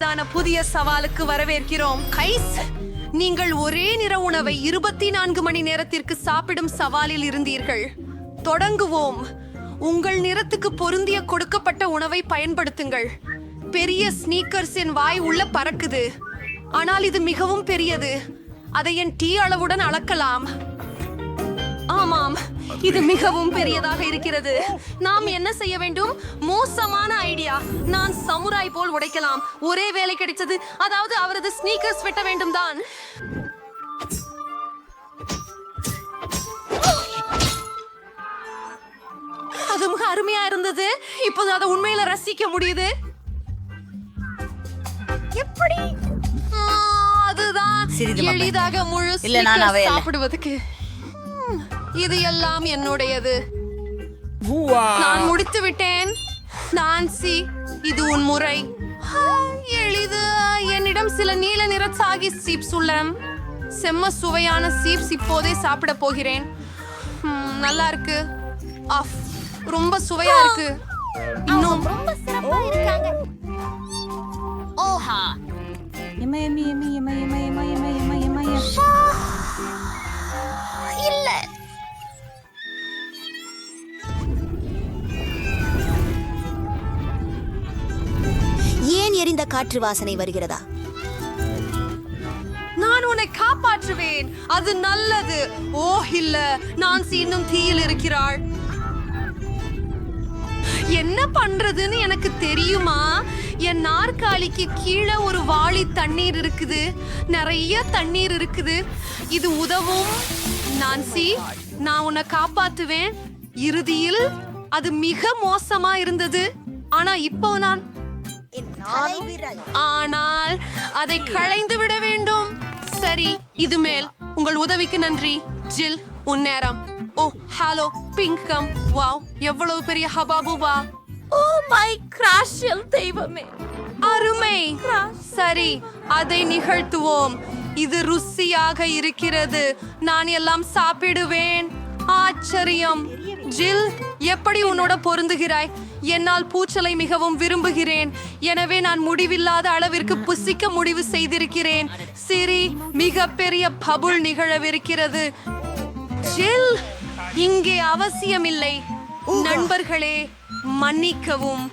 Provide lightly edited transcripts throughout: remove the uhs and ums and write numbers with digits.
புதிய சவாலுக்கு வரவேற்கிறோம். கைஸ், நீங்கள் ஒரே நிற உணவை 24 மணி நேரத்திற்கு சாப்பிடும் சவாலில் இருந்தீர்கள். தொடங்குவோம். உங்கள் நிறத்துக்கு பொருந்திய கொடுக்கப்பட்ட உணவை பயன்படுத்துங்கள். பெரிய ஸ்னீக்கர்ஸின் வாய் உள்ள பறக்குது, ஆனால் இது மிகவும் பெரியது. அதை என் டீ அளவுடன் அளக்கலாம். ஆமாம், இது மிகவும் பெரியதாக இருக்கிறது. நாம் என்ன செய்ய வேண்டும்? மோசமான ஐடியா. நான் சமுராய் போல் உடைக்கலாம். ஒரே வேலை கிடைச்சது, அதாவது அவரது ஸ்னீக்கர்ஸ் வெட்ட வேண்டும் தான். அது மிக அருமையா இருந்தது. இப்போது அதை உண்மையில ரசிக்க முடியுது. எப்படி? அதுதான் எளிதாக முழு சாப்பிடுவதற்கு. இது எல்லாம் என்னுடையது. நான் முடித்து விட்டேன். நான்சி, இது உன் முறை. எளிது. என்னிடம் சில நீல நிற சாகி சீப்ஸ் உள்ளன. செம்ம சுவையான சீப்ஸ் இப்போதே சாப்பிட போகிறேன். நல்லா இருக்கு. ஆஃப், ரொம்ப சுவையா இருக்கு. இன்னும் ரொம்ப சிறப்பா இருக்காங்க. ஓஹா, எம்மா எம்மி எம்மி எம்மா எம்மா எம்மா எம்மா எம்மா எம்மா இல்ல. ஏன் எரிந்த காற்று வாசனை வருகிறதா? நான் உன்னை காப்பாற்றுவேன். அது நல்லது. ஓ இல்ல, நான்சி இன்னும் தீயில் இருக்கிறாள். என்ன பண்றதுன்னு எனக்கு தெரியுமா? என் நாற்காலிக்கு கீழே ஒரு வாளி தண்ணீர் இருக்குது. நிறைய தண்ணீர் இருக்குது. இது உதவும். நான்சி, நான் உன்னை காப்பாத்துவேன். இறுதியில் அது மிக மோசமா இருந்தது. ஆனால் அதை களைந்து விட வேண்டும். சரி, இது மேல். உங்கள் உதவிக்கு நன்றி. ஜில், உன் நேரம். ஓ ஹலோ பிங்கம். வாவ், எவ்வளவு பெரிய ஹபாபுபா. ஓ மை கிராஷியல் தெய்வமே, அருமை. சரி, அதை நிகழ்த்துவோம். இது ருசியாக இருக்கிறது. நான் எல்லாம் சாப்பிடுவேன். ஆச்சரியம். ஜில், எப்படி உன்னோட பொருந்துகிறாய்? என்னால் பூச்சலை மிகவும் விரும்புகிறேன். எனவே நான் முடிவில்லாத அளவிற்கு புசிக்க முடிவு செய்திருக்கிறேன். சரி, மிக பெரிய பபுள் நிகழவிருக்கிறது. ஜில், இங்கே அவசியமில்லை. நண்பர்களே, மன்னிக்கவும்.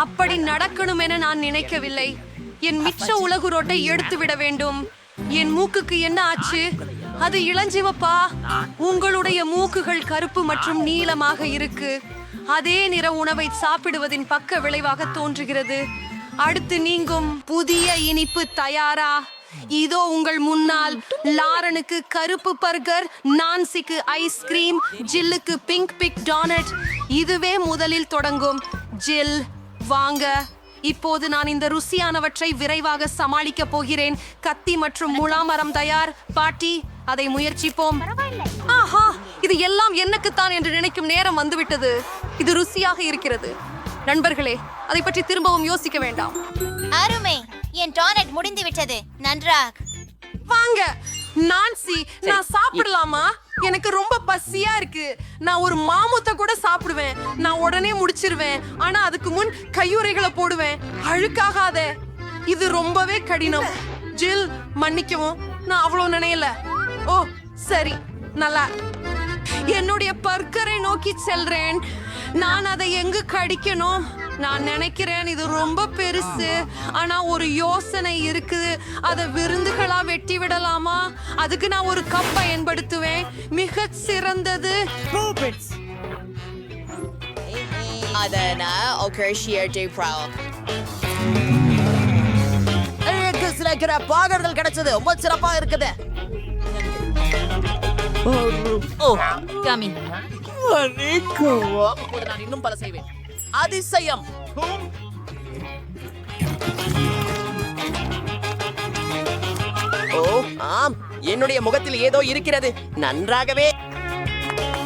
அப்படி நடக்கணும் என நான் நினைக்கவில்லை. என் மிச்ச உலகு ரோட்டை எடுத்து விட வேண்டும். என் மூக்குக்கு என்ன ஆச்சு? அது இளஞ்சிவப்பா. உங்களுடைய மூக்குகள் கருப்பு மற்றும் நீளமாக இருக்கு. அதே நிற உணவை சாப்பிடுவதின் பக்க விளைவாக தோன்றுகிறது. அடுத்து நீங்கும் புதிய இனிப்பு தயாரா? இதோ உங்கள் முன்னால். லாரனுக்கு கருப்பு பர்கர், நான்சிக்கு ஐஸ்கிரீம், ஜில்லுக்கு பிங்க் பிக் டோனட். இதுவே முதலில் தொடங்கும். ஜில், வாங்க. இப்போது நான் இந்த ருசியானவற்றை விரைவாக சமாளிக்க போகிறேன். கத்தி மற்றும் முலாமரம் தயார். பாட்டி, அதை முயற்சிப்போம். ஆஹா, இது எல்லாம் எனக்குத்தான் என்று நினைக்கும் நேரம் வந்துவிட்டது. இது ருசியாக இருக்கிறது. நண்பர்களே, அதை பற்றி திரும்பவும் யோசிக்க வேண்டாம். அருமை. என் டோனட் முடிந்து விட்டது. நன்றாக. வாங்க. நான்சி, நான் சாப்பிடலாமா? எனக்கு ரொம்ப பசியா இருக்கு. நான் ஒரு மாமுத்தை கூட சாப்பிடுவேன். நான் உடனே முடிச்சிருவேன். ஆனா அதுக்கு முன் கையுறைகளை போடுவேன். அழுக்காகாத. இது ரொம்பவே கடினம். ஜில், மன்னிக்கவும். நான் அவ்வளவு நினையல. ஓ சரி, நல்லா. என்னுடைய பர்கரை நோக்கி செல்றேன். நான் அதை எங்கு கடிக்கணும்? நான் நினைக்கிறேன் இது ரொம்ப பெருசு. ஆனா ஒரு யோசனை இருக்குது. அதை விருந்துகளா வெட்டி விடலாமா? அதுக்கு நான் ஒரு கப் பயன்படுத்துவேன். மிக சிறந்தது. சில பாகர்கள் கிடைச்சது. ரொம்ப சிறப்பா இருக்குது. நான் இன்னும் பல செய்வேன். அதிசயம். ஓ ஆம், என்னுடைய முகத்தில் ஏதோ இருக்கிறது. நன்றாகவே.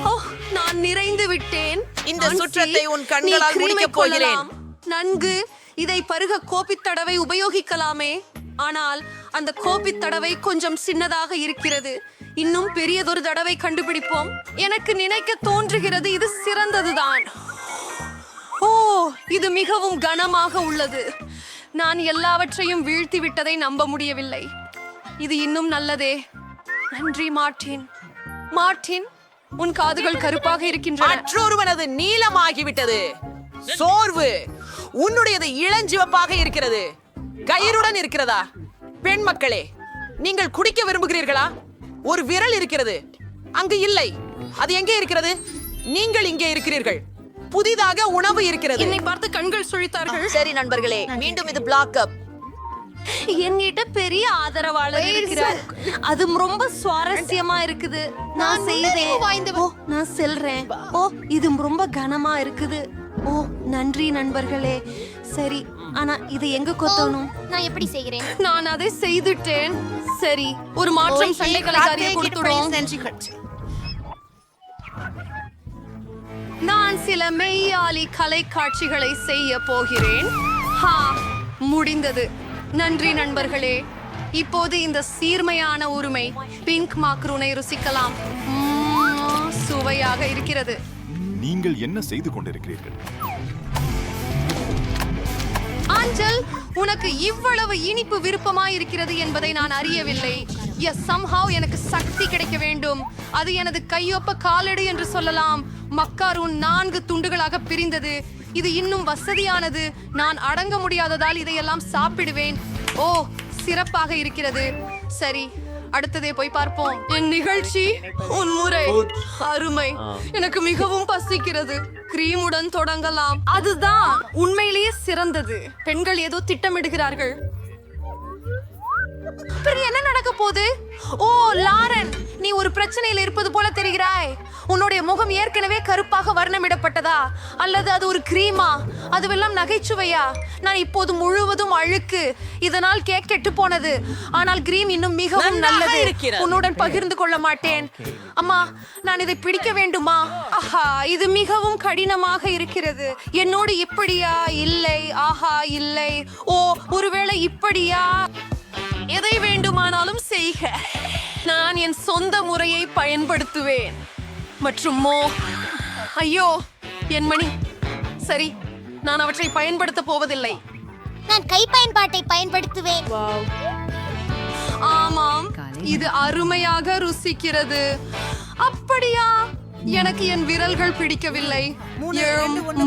ஓ, நான் நிறைந்து விட்டேன். இந்த சுற்றத்தை உன் கண்களால் முடிக்கப் போகிறேன். நன்கு. இதை பருக கோப்பி தடவை உபயோகிக்கலாமே. ஆனால் அந்த கோப்பி தடவை கொஞ்சம் சின்னதாக இருக்கிறது. இன்னும் பெரியதொரு தடவை கண்டுபிடிப்போம். எனக்கு நினைக்க தோன்றுகிறது இது சிறந்ததுதான். ஓ, இது மிகவும் கனமாக உள்ளது. நான் எல்லாவற்றையும் வீழ்த்தி விட்டதை நம்ப முடியவில்லை. இது இன்னும் நல்லதே. நன்றி மார்ட்டின். மார்ட்டின், உன் காதுகள் கருப்பாக இருக்கின்றன. மற்றொருவனது நீலமாகிவிட்டது. சோர்வு. உன்னுடையது இளஞ்சிவப்பாக இருக்கிறது. கயிறுடன் இருக்கிறதா? பெண் மக்களே, நீங்கள் குடிக்க விரும்புகிறீர்களா? ஒரு விரல் இருக்கிறது. அங்கு இல்லை. அது எங்கே இருக்கிறது? நீங்கள் இங்கே இருக்கிறீர்கள். புதிதாக உணவு இருக்கிறது. என்னை பார்த்து கண்கள் சுழித்தார்கள். சரி நண்பர்களே, மீண்டும் இது பிளாக் அப். என்கிட்ட பெரிய ஆதரவாளர் இருக்கிறார். அது ரொம்ப சுவாரஸ்யமா இருக்குது. நான் செய்தேன். ஓ, நான் செல்றேன். ஓ, இது ரொம்ப கனமா இருக்குது. ஓ, நன்றி நண்பர்களே. சரி, ஆனா இதை எங்க கொத்தணும்? நான் எப்படி செய்கிறேன்? நான் அதை செய்துட்டேன். சரி, ஒரு மாற்றம் சண்டைகளை அறிய கொடுத்துடும். நான் சில மெய்யாலி கலை காட்சிகளை செய்ய போகிறேன். ஹா, முடிந்தது. நன்றி நண்பர்களே. இப்போது இந்த சீர்மையான உரிமை பிங்க் மாக்ரூனை ருசிக்கலாம். சுவையாக இருக்கிறது. நீங்கள் என்ன செய்து கொண்டிருக்கிறீர்கள்? ஆஞ்சல், உனக்கு இவ்வளவு இனிப்பு விருப்பமா இருக்கிறது என்பதை நான் அறியவில்லை. somehow எனக்கு சக்தி கிடைக்க வேண்டும். அது எனது கையொப்ப காலடி என்று சொல்லலாம். மக்காரூன் 4 துண்டுகளாக பிரிந்தது. இது இன்னும் வசதியானது. நான் அடங்க முடியாததால் இதையெல்லாம் சாப்பிடுவேன். ஓ, சிறப்பாக இருக்கிறது. சரி, அடுத்ததே போய் பார்ப்போம். என் நிகழ்ச்சி, உன் முறை அருமை. எனக்கு மிகவும் பசிக்கிறது. கிரீமுடன் தொடங்கலாம். அதுதான் உண்மையிலேயே சிறந்தது. பெண்கள் ஏதோ திட்டமிடுகிறார்கள். என்ன நடக்க போகுது? ஓ, லாரன், நீ ஒரு பிரச்சனையில் இருப்பது போல தெரிகிறாய். உன்னுடைய முகம் ஏற்கனவே கருப்பாக வர்ணமிடப்பட்டதா அல்லது அது ஒரு கிரீமா? அதுவெல்லாம் நகைச்சுவையா? நான் இப்போது முழுவதும் அழுக்கு. இதனால் கேக் கெட்டு போனது. ஆனால் கிரீம் இன்னும் மிகவும் நல்லது. உன்னுடன் பகிர்ந்து கொள்ள மாட்டேன். அம்மா, நான் இதை பிடிக்க வேண்டுமா? ஆஹா, இது மிகவும் கடினமாக இருக்கிறது. என்னோடு இப்படியா? இல்லை. ஆஹா, இல்லை. ஓ, ஒருவேளை இப்படியா? எதை வேண்டுமானாலும் செய்க. நான் என் சொந்த முறையை பயன்படுத்துவேன். மற்றும் ஐயோ, என் மணி. சரி, நான் அவற்றை பயன்படுத்த போவதில்லை. நான் கை பயன்பாட்டை பயன்படுத்துவேன். ஆமாம், இது அருமையாக ருசிக்கிறது. அப்படியா? எனக்கு என் விரல்கள் பிடிக்கவில்லை.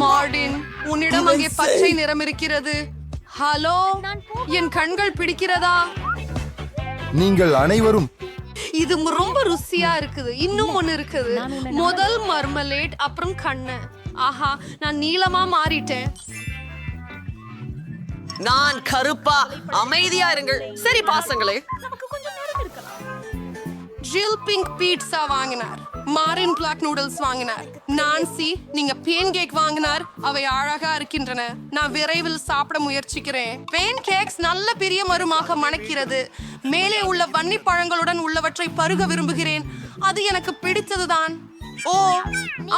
மார்டின், உன்னிடம் அங்கே பச்சை நிறம் இருக்கிறது. ஹலோ, என் கண்கள் பிடிக்கிறதா? நீங்கள் அனைவரும் இது ரொம்ப ருசியா இருக்குது. இன்னும் ஒண்ணு இருக்குது. முதல் மர்மலேட், அப்புறம் கண்ணு. ஆஹா, நான் நீளமா மாறிட்டேன். நான் கருப்பா. அமைதியா இருங்கள். சரி பாசங்களே. ஜில் பிங்க் பீட்சா வாங்கினார். மாரின் பிளாக் நூடுல்ஸ் வாங்கினார். நான்சி, நீங்க பேன் கேக் வாங்கினார். அவை அழகா இருக்கின்றன. நான் விரைவில் சாப்பிட முயற்சிக்கிறேன். பேன் கேக்ஸ் நல்ல பெரிய மருமாக மணக்கிறது. மேலே உள்ள வன்னி பழங்களுடன் உள்ளவற்றை பருக விரும்புகிறேன். அது எனக்கு பிடித்ததுதான். ஓ,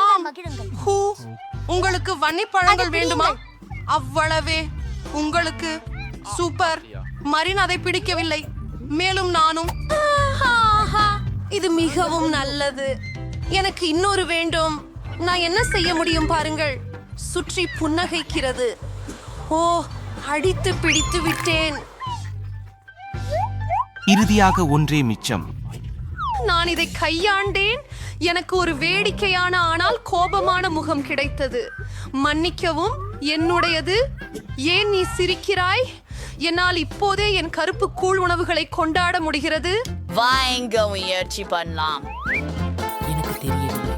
ஆம். ஹூ, உங்களுக்கு வன்னி பழங்கள் வேண்டுமா? அவ்வளவே. உங்களுக்கு சூப்பர். மரின் அதை பிடிக்கவில்லை. மேலும் நானும். இது மிகவும் நல்லது. எனக்கு இன்னொரு வேண்டும். நான் என்ன செய்ய முடியும் பாருங்கள். சுற்றி புன்னகைக்கிறது. ஓ, அடித்து பிடித்து விட்டேன். இறுதியாக ஒன்றே மிச்சம். நான் இதை கையாண்டேன். எனக்கு ஒரு வேடிக்கையான ஆனால் கோபமான முகம் கிடைத்தது. மன்னிக்கவும், என்னுடையது. ஏன் நீ சிரிக்கிறாய்? என்னால் இப்போதே என் கருப்பு கூழ் உணவுகளை கொண்டாட முடிகிறது. வாங்க முயற்சி பண்ணலாம். எனக்கு தெரியவில்லை.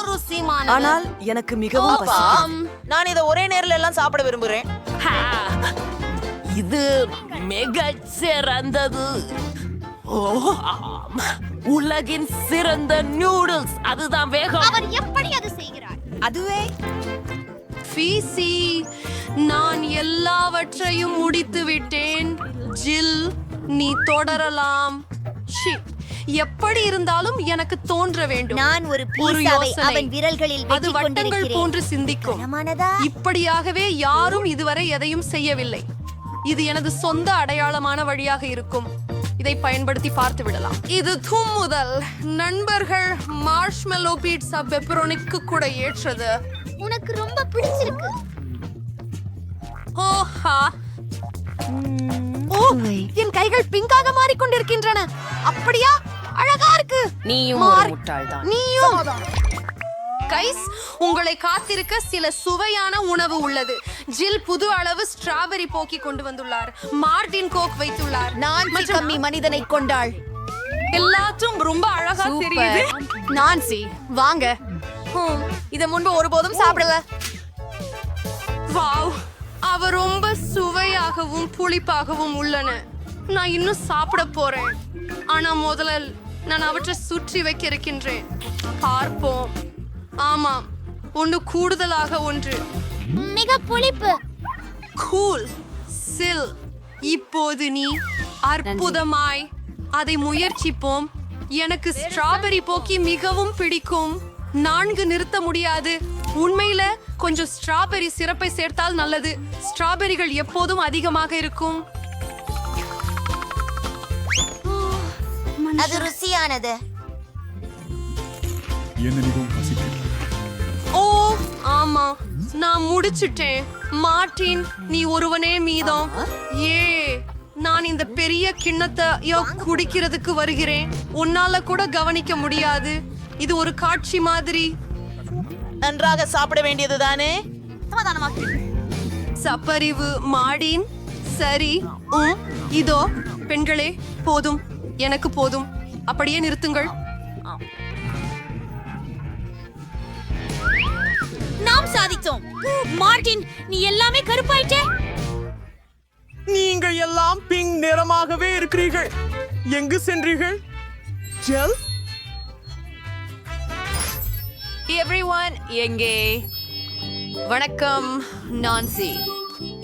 ருசிமானது. ஆனால் எனக்கு மிகவும் பசிக்கிறது. நான் இதை ஒரே நேரில் எல்லாம் சாப்பிட விரும்புகிறேன். இது மிகச் சிறந்தது. ஓ, ஆம். உலகின் சிறந்த நூடுல்ஸ். அதுதான் வேகம். அவர் எப்படி அது செய்கிறார்? அதுவே ஃபீசி, நான் எல்லாவற்றையும் முடித்து விட்டேன். ஜில், நீ தொடரலாம். ஷி, எப்படி இருந்தாலும் எனக்கு தோன்ற வேண்டும். நான் ஒரு ஒரு பீஸாவை யோசனை. அவன் விரல்களில் அது வெட்டிக் வட்டங்கள் கொண்டிருக்கிறேன். போன்று சிந்திக்கும். கனமானதா? இப்படியாகவே யாரும் இதுவரை எதையும் செய்யவில்லை. இது எனது சொந்த அடையாளமான வழியாக இருக்கும். இதை பயன்படுத்தி பார்த்து விடலாம். இது தும்முதல். நண்பர்கள், மார்ஷ்மெல்லோ பீட்சா பெப்பரோனிக்கு கூட ஏற்றது. உனக்கு ரொம்ப பிடிச்சிருக்கு. ஓஹா ஓ என் கைகள் பிங்காக மாறிக்கொண்டிருக்கின்றன. அப்படியா? அழகா இருக்கு. நீயும் ஒரு முட்டாள்தான். நீயும் கைஸ், உங்களை காத்திருக்க சில சுவையான உணவு உள்ளது. ஜில் புது அளவு ஸ்ட்ராபெரி போக்கி கொண்டு வந்துள்ளார். மார்டின் கோக் வைத்துள்ளார். நான்சி கம்மி மனிதனை கொண்டாள். எல்லாத்தும் ரொம்ப அழகா தெரியுது. நான்சி வாங்க. இத முன்பு ஒருபோதும் சாப்பிடல. வாவ், அவ ரொம்ப சுவையாகவும் புளிப்பாகவும் உள்ளன. நான் இன்னும் சாப்பிட போறேன். ஆனா முதல்ல நான் அவற்றை சுற்றி வைக்க இருக்கின்றேன். பார்ப்போம். ஆமாம், ஒன்று கூடுதலாக ஒன்று. மிக புளிப்பு. கூல் சில். இப்போது நீ அற்புதமாய் அதை முயற்சிப்போம். எனக்கு ஸ்ட்ராபெரி போக்கி மிகவும் பிடிக்கும். 4 நிறுத்த முடியாது. உண்மையில கொஞ்சம் ஸ்ட்ராபெரி சிரப்பை சேர்த்தால் நல்லது. ஸ்ட்ராபெரிகள் எப்போதும் அதிகமாக இருக்கும். அது ருசியானது. ஓ ஆமா, நான் முடிச்சிட்டேன். மார்டின், நீ ஒருவனே மீதம். நான் இந்த பெரிய கிண்ணத்தை குடிக்கிறதுக்கு வருகிறேன். உன்னால கூட கவனிக்க முடியாது. இது ஒரு காட்சி மாதிரி. நன்றாக சாப்பிட வேண்டியதுதானே? சப்பறிவு மார்டின். சரி. இதோ பெண்களே, போதும், எனக்கு போதும். அப்படியே நிறுத்துங்கள். நாம் சாதித்தோம். மார்டின், நீ எல்லாமே கருப்பாயிட்டே. நீங்கள் எல்லாம் பிங்க் நிறமாகவே இருக்கிறீர்கள். எங்கு சென்றீர்கள்? ஜெல் எவ்ரிஒன் எங்கே? வணக்கம் நான்சி.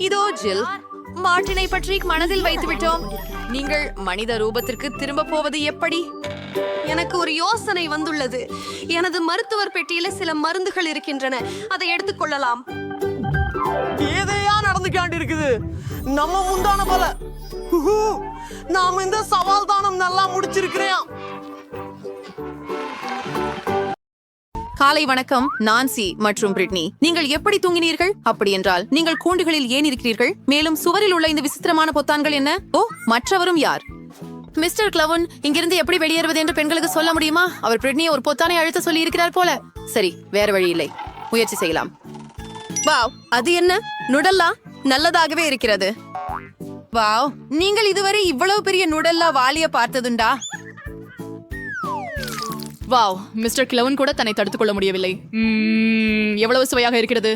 இதோ ஜில். மார்டினை பற்றி மனதில் வைத்து விட்டோம். நீங்கள் மனித ரூபத்திற்கு திரும்ப போவது எப்படி? எனக்கு ஒரு யோசனை வந்துள்ளது. எனது மருத்துவர் பெட்டியில சில மருந்துகள் இருக்கின்றன. அதை எடுத்துக்கொள்ளலாம். ஏதையா நடந்து காண்டிருக்குது. நம்ம முந்தான போல. நாம இந்த சவால் தானம் நல்லா முடிச்சிருக்கிறேன். காலை வணக்கம் நான்சி மற்றும் பிரிட்னி. நீங்கள் எப்படி தூங்கினீர்கள்? அப்படி என்றால் நீங்கள் கூண்டுகளில் ஏன் இருக்கிறீர்கள்? மேலும் சுவரில் உள்ள இந்த விசித்திரமான பொத்தான்கள் என்ன? ஓ, மற்றவரும் யார்? மிஸ்டர் கிளவன், இங்கிருந்து எப்படி வெளியேறுவது என்று பெண்களுக்கு சொல்ல முடியுமா? அவர் பிரிட்னியை ஒரு பொத்தானை அழுத்த சொல்லி இருக்கிறார் போல. சரி, வேற வழி இல்லை. முயற்சி செய்யலாம். வாவ், அது என்ன? நுடல்லா நல்லதாகவே இருக்கிறது. வாவ், நீங்கள் இதுவரை இவ்வளவு பெரிய நுடல்லா வாலிய பார்த்ததுண்டா? வாவ், மிஸ்டர் கிளவன் கூட தன்னை தடுத்துக் கொள்ள முடியவில்லை. எவ்வளவு சுவையாக இருக்கிறது.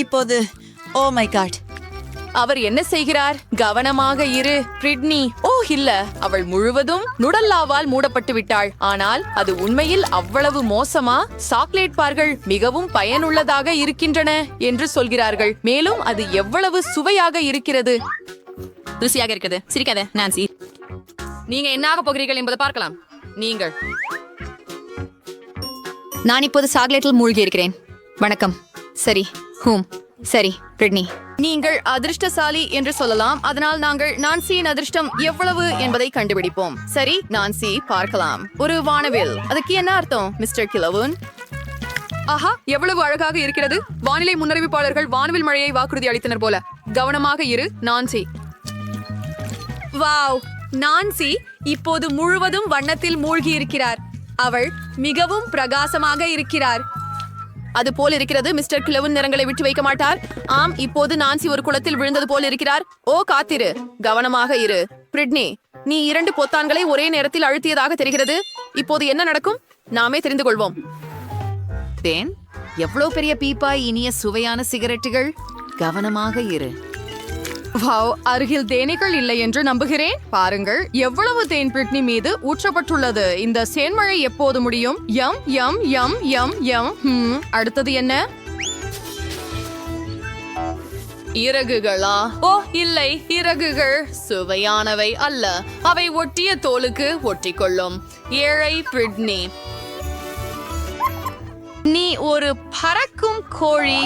இப்போது ஓ மை காட், அவர் என்ன செய்கிறார்? கவனமாக இரு பிரிட்னி. ஓ இல்ல, அவள் முழுவதும் நுடல்லாவால் மூடப்பட்டு விட்டாள். ஆனால் அது உண்மையில் அவ்வளவு மோசமா? சாக்லேட் பார்கள் மிகவும் பயனுள்ளதாக இருக்கின்றன என்று சொல்கிறார்கள். மேலும் அது எவ்வளவு சுவையாக இருக்கிறது. ருசியாக இருக்கிறது. சிரிக்காத நான்சி. நீங்க என்ன ஆக போகிறீர்கள் என்பதை பார்க்கலாம். நீங்கள். நான் இப்போது சாக்லேட்டில் மூழ்கி இருக்கிறேன். வணக்கம். சரி. சரி பிரிட்னி, நீங்கள் அதிர்ஷ்டசாலி என்று சொல்லலாம். அதனால் நாங்கள் நான்சியின் அதிர்ஷ்டம் எவ்வளவு என்பதை கண்டுபிடிப்போம். சரி நான்சி, பார்க்கலாம். ஒரு வானவில். அதுக்கு என்ன அர்த்தம் மிஸ்டர் கிளவன்? ஆஹா, எவ்வளவு அழகாக இருக்கிறது. வானிலை முன்னறிவிப்பாளர்கள் வானவில் மழையை வாக்குறுதி அளித்தனர் போல. கவனமாக இரு நான்சி. வாவ், நான்சி இப்போது முழுவதும் வண்ணத்தில் மூழ்கி இருக்கிறார். அவள் மிகவும் பிரகாசமாக இருக்கிறார். அது போல் இருக்கிறது. மிஸ்டர் கிளவன் நிறங்களை விட்டு வைக்க மாட்டார். ஆம், இப்போது நான்சி ஒரு குளத்தில் விழுந்தது போல் இருக்கிறார். ஓ காத்திரு, கவனமாக இரு பிரிட்னி. நீ 2 பொத்தான்களை ஒரே நேரத்தில் அழுத்தியதாக தெரிகிறது. இப்போது என்ன நடக்கும்? நாமே தெரிந்து கொள்வோம். தேன், எவ்வளவு பெரிய பீப்பாய். இனிய சுவையான சிகரெட்டுகள். கவனமாக இரு. வாவ், அருகில் தேனீக்கள் இல்லை என்று நம்புகிறேன். பாருங்கள் எவ்வளவு தேன் பிரிட்னி மீது ஊற்றப்பட்டுள்ளது. இந்த சேன்மழை எப்போது முடியும்? யம் யம் யம் யம் யம். அடுத்தது என்ன? இறகுகளா? ஓ இல்லை, இறகுகள் சுவையானவை அல்ல. அவை ஒட்டிய தோலுக்கு ஒட்டிக்கொள்ளும். ஏழை பிரிட்னி, நீ ஒரு பறக்கும் கோழி.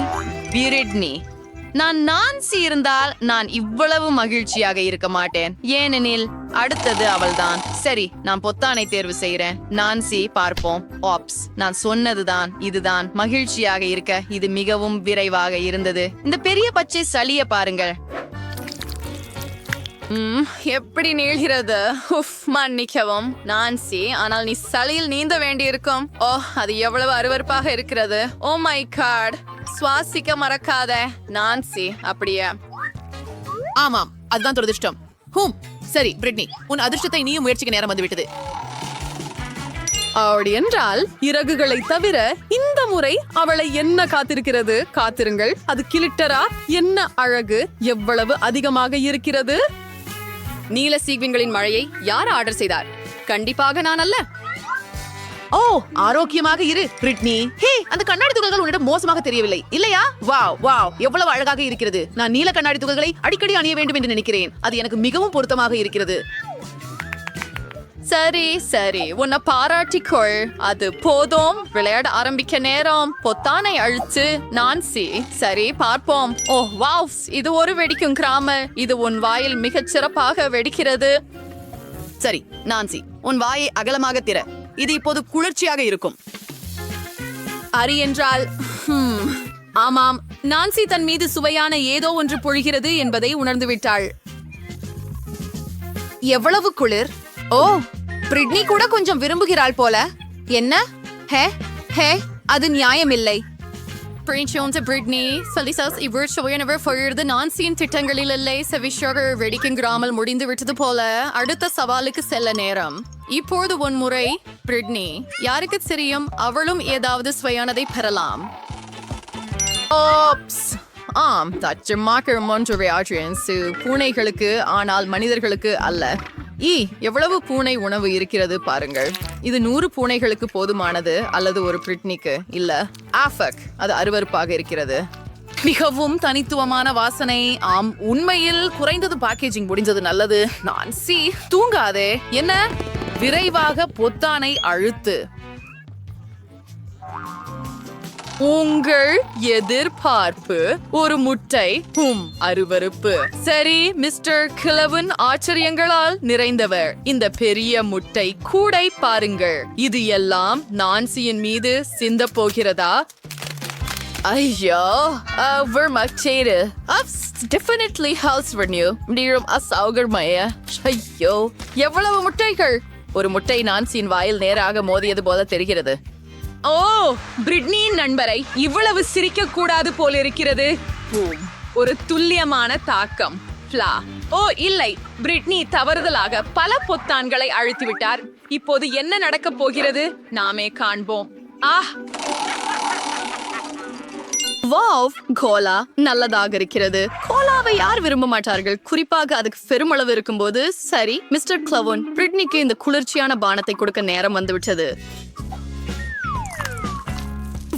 பிரிட்னி, நான் நான்சி இருந்தால் நான் இவ்வளவு மகிழ்ச்சியாக இருக்க மாட்டேன். ஏனெனில் அடுத்தது அவள்தான். சரி, நான் பொத்தானை தேர்வு செய்கிறேன். நான்சி, பார்ப்போம். ஆப்ஸ், நான் சொன்னதுதான் இதுதான். மகிழ்ச்சியாக இருக்க இது மிகவும் விரைவாக இருந்தது. இந்த பெரிய பச்சை சளிய பாருங்கள். எப்படி நீள்கிறது. மன்னிக்கவும் நான்சி, ஆனால் நீ சளியில் நீந்த வேண்டியிருக்கும். ஓ, அது எவ்வளவு அருவருப்பாக இருக்கிறது. ஓ மை காட், சுவாசிக்க மறக்காத நான்சி. அப்படியே. ஆமாம், அதுதான் துரதிர்ஷ்டம். சரி பிரிட்னி, உன் அதிர்ஷ்டத்தை நீயும் முயற்சிக்க நேரம் வந்துவிட்டது. அப்படி என்றால் இறகுகளை தவிர இந்த முறை அவளை என்ன காத்திருக்கிறது? காத்திருங்கள், அது கிளிட்டரா? என்ன அழகு, எவ்வளவு அதிகமாக இருக்கிறது. நீல சீக்வின்களின் மழையை யார் ஆர்டர் செய்தார்? கண்டிப்பாக நான் அல்ல. ஓ, ஆரோக்கியமாக இரு பிரிட்னி. ஹே, அந்த கண்ணாடி துகள்கள் உன்னிடம் மோசமாக தெரியவில்லை இல்லையா? வாவ் வாவ், எவ்வளவு அழகாக இருக்கிறது. நான் நீல கண்ணாடி துகள்களை அடிக்கடி அணிய வேண்டும் என்று நினைக்கிறேன். அது எனக்கு மிகவும் பொருத்தமாக இருக்கிறது. சரி சரி, உன்னை பாராட்டிக்கொள். அது போதும், விளையாட ஆரம்பிக்க நேரம். பொத்தானை அழிச்சு நான்சி. சரி, பார்ப்போம். ஓ வாவ், இது ஒரு வெடிக்கும் கிராம. இது உன் வாயில் மிகச் சிறப்பாக வெடிக்கிறது. சரி நான்சி, உன் வாயை அகலமாக திற. இது இப்போது குளிர்ச்சியாக இருக்கும். அரி என்றால் ஆமாம், நான்சி தன் மீது சுவையான ஏதோ ஒன்று பொழிகிறது என்பதை உணர்ந்து விட்டாள். எவ்வளவு குளிர். ஓ, பிரிட்னி கூட கொஞ்சம் விரும்புகிறாள் போல. என்ன? ஹே ஹே, அது நியாயமில்லை. பிரிட்னி சலிசாஸ் இவர் சுவையனவர் பொழுது நான்சியின் திட்டங்களில் இல்லை. செவிஷாக வெடிக்கின்றாமல் முடிந்து விட்டது போல. அடுத்த சவாலுக்கு செல்ல நேரம். இப்போது ஒன் முறை பிரிட்னி. யாருக்கு தெரியும், அவளும் ஏதாவது சுவையானதை பெறலாம். ஆம், தச்சமாக பூனைகளுக்கு, ஆனால் மனிதர்களுக்கு அல்ல. எவ்வளவு பூனை உணவு இருக்கிறது பாருங்கள். இது 100 பூனைகளுக்கு போதுமானது, அல்லது ஒரு பிரிட்னிக்கு இல்ல. ஆஃபக், அது அருவருப்பாக இருக்கிறது. மிகவும் தனித்துவமான வாசனை. ஆம், உண்மையில் குறைந்தது பேக்கேஜிங் முடிஞ்சது நல்லது. நான்சி, தூங்காதே. என்ன? விரைவாக பொத்தானை அழுத்து. உங்கள் எதிர்பார்ப்பு ஒரு முட்டை. அருவருப்பு. சரி, மிஸ்டர் கிளவன் ஆச்சரியங்களால் நிறைந்தவர். இந்த பெரிய முட்டை கூடை பாருங்கள். இது எல்லாம் நான்சியின் மீது சிந்த போகிறதா? ஐயோ, அவர் மச்சேரு. Definitely house renew. நீரும் அசௌகர்மய. ஐயோ, எவ்வளவு முட்டைகள். ஒரு முட்டை நான்சியின் வாயில் நேராக மோதியது போல தெரிகிறது. ஓ, பிரிட்னியின் நண்பரை இவ்வளவு சிரிக்க கூடாது போல இருக்கிறது. ஒரு துல்லியமான தாக்கம். ஓ இல்லை, பிரிட்னி தவறுதலாக பல பொத்தான்களை அழுத்திவிட்டார். இப்போது என்ன நடக்கப் போகிறது? நாமே காண்போம். வாவ், கோலா நல்லதாக இருக்கிறது. கோலாவை யார் விரும்ப மாட்டார்கள், குறிப்பாக அதுக்கு பெருமளவு இருக்கும்போது. சரி மிஸ்டர் கிளவன், பிரிட்னிக்கு இந்த குளிர்ச்சியான பானத்தை கொடுக்க நேரம் வந்துவிட்டது.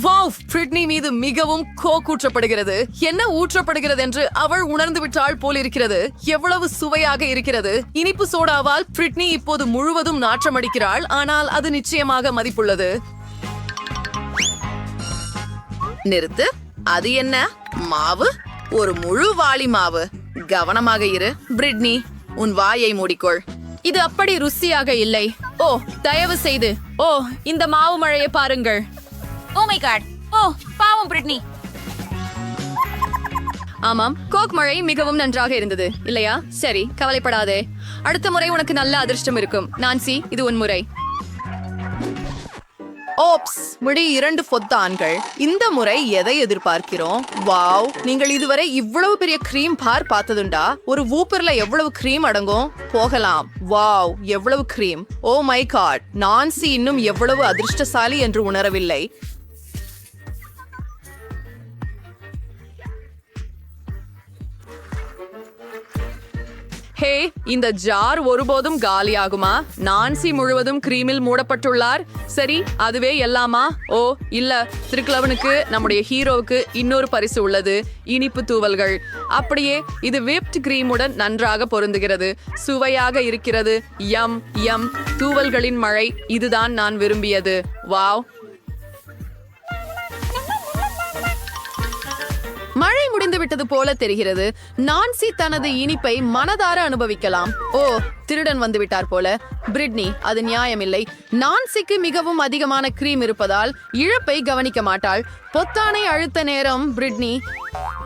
வாவ், பிரிட்னி மீது மிகவும் ஊற்றப்படுகிறது. என்ன ஊற்றப்படுகிறது என்று அவள் உணர்ந்து விட்டாள் போல் இருக்கிறது. எவ்வளவு சுவையாக இருக்கிறது. இனிப்பு சோடாவால் பிரிட்னி இப்போது முழுவதும் நாற்றமடிக்கிறாள். ஆனால் அது நிச்சயமாக மதிப்புள்ளது. நிறுத்து. அது என்ன மாவு? ஒரு முழு வாளி மாவு. கவனமாக இரு பிரிட்னி, உன் வாயை மூடிக்கொள். இது அப்படி ருசியாக இல்லை. ஓ, தயவு செய்து. ஓ, இந்த மாவு மழையை பாருங்கள். ஓ மை காட். ஓ, பாவம் பிரிட்னி. ஆமாம், கோக் மழை மிகவும் நன்றாக இருந்தது இல்லையா? சரி, கவலைப்படாதே. அடுத்த முறை உனக்கு நல்ல அதிர்ஷ்டம் இருக்கும். நான்சி, இது உன் முறை. ஓப்ஸ், முடி 2 பொத்தான்கள். இந்த முறை எதை எதிர்பார்க்கிறோம்? வாவ், நீங்கள் இதுவரை இவ்வளவு பெரிய கிரீம் பார் பார்த்ததுண்டா? ஒரு வூப்பர்ல எவ்வளவு கிரீம் அடங்கும்? போகலாம். வாவ், எவ்வளவு cream. Oh my god, Nancy இன்னும் எவ்வளவு அதிர்ஷ்டசாலி என்று உணரவில்லை. ஹே, இந்த ஜார் ஒருபோதும் காலியாகுமா? நான்சி முழுவதும் கிரீமில் மூடப்பட்டுள்ளார். சரி, அதுவே எல்லாமா? ஓ இல்ல, திருக்கிழவனுக்கு, நம்முடைய ஹீரோவுக்கு இன்னொரு பரிசு உள்ளது. இனிப்பு தூவல்கள். அப்படியே இது விப்ட் கிரீமுடன் நன்றாக பொருந்துகிறது. சுவையாக இருக்கிறது. யம் யம். தூவல்களின் மழை. இதுதான் நான் விரும்பியது. வாவ். மழை முடிந்து விட்டது போல தெரிகிறது. நான்சி தனது இனிப்பை மனதார அனுபவிக்கலாம். ஓ, திருடன் வந்து விட்டார் போல. பிரிட்னி, அது நியாயமில்லை. நான்சிக்கு மிகவும் அதிகமான கிரீம் இருப்பதால் இழப்பை கவனிக்க மாட்டாள். பொத்தானை அழுத்த நேரம். பிரிட்னி,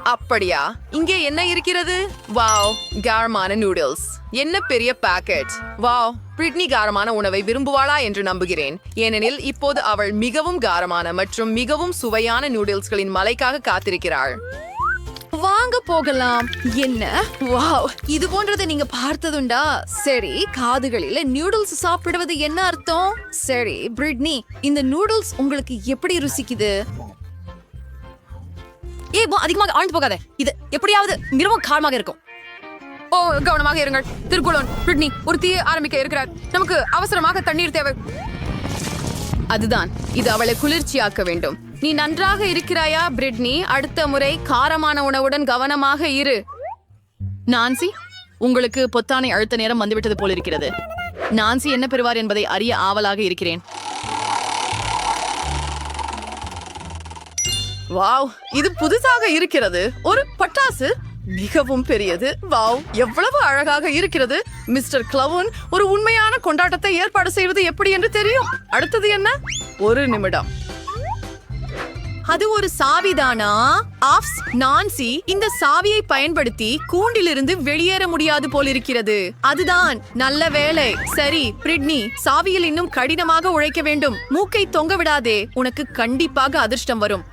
அப்படியா? இங்கே என்ன இருக்கிறது? வாவ், காரமான நூடுல்ஸ். என்ன பெரிய பாக்கெட். வாவ், பிரிட்னி காரமான உணவை விரும்புவாளா என்று நம்புகிறேன். ஏனெனில் இப்போது அவள் மிகவும் காரமான மற்றும் மிகவும் சுவையான நூடுல்ஸ்களின் மலைக்காக காத்திருக்கிறாள். வாங்க போகலாம். என்ன? வாவ், இது போன்றதை நீங்க பார்த்ததுண்டா? சரி, காதுகளில் நூடுல்ஸ் சாப்பிடுவது என்ன அர்த்தம்? சரி பிரிட்னி, இந்த நூடுல்ஸ் உங்களுக்கு எப்படி ருசிக்குது? அதிகமாக ஆழ்ந்து போகாத. இது எப்படியாவது மிகவும் காரமாக இருக்கும். ஓ, கவனமாக இருங்கள். திருக்குளோன், பிரிட்னி ஒரு தீயை ஆரம்பிக்க இருக்கிறார். நமக்கு அவசரமாக தண்ணீர் தேவை. அதுதான், இது அவளை குளிர்ச்சியாக்க வேண்டும். நீ நன்றாக இருக்கிறாயா பிரிட்னி? அடுத்த முறை காரமான உணவுடன் கவனமாக இரு. நான்சி, உங்களுக்கு பொத்தானை அழுத்த நேரம் வந்துவிட்டது போல் இருக்கிறது. நான்சி என்ன பெறுவார் என்பதை அறிய ஆவலாக இருக்கிறேன். வாவ், இது புதுசாக இருக்கிறது. ஒரு பட்டாசு, மிகவும் பெரியது. வாவ், எவ்வளவு அழகாக இருக்கிறது. மிஸ்டர் கிளவுன் ஒரு உண்மையான கொண்டாட்டத்தை ஏற்பாடு செய்வது எப்படி என்று தெரியும். அடுத்தது என்ன? ஒரு நிமிடம். அது ஒரு சாவிதானா? ஆஃப்ஸ், நான்சி இந்த சாவியை பயன்படுத்தி கூண்டிலிருந்து வெளியேற முடியாது போலிருக்கிறது. அதுதான், நல்ல வேலை. சரி பிரிட்னி, சாவியில் இன்னும் கடினமாக உழைக்க வேண்டும். மூக்கை தொங்க விடாதே, உனக்கு கண்டிப்பாக அதிர்ஷ்டம் வரும்.